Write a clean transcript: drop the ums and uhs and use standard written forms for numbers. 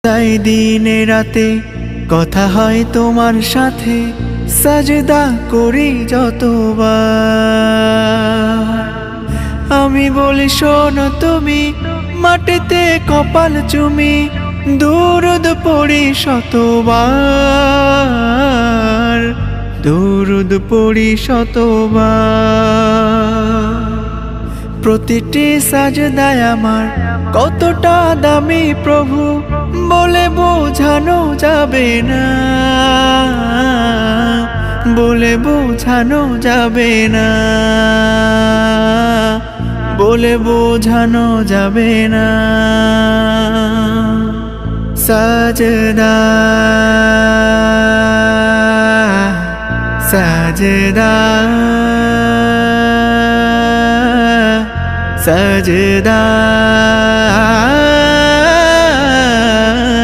তাই দিনে রাতে কথা হয় তোমার সাথে, সাজদা করি যতবার। আমি বলি শোনো তুমি, মাটিতে কপাল চুমি, দুরুদ পড়ি শতবার, দুরুদ পড়ি শতবার। প্রতিটি সাজদায় আমার কতটা দামি প্রভু, বলে বোঝানো যাবে না, বলে বোঝানো যাবে না, বলে বোঝানো যাবে না। সাজদা সাজদা সাজদা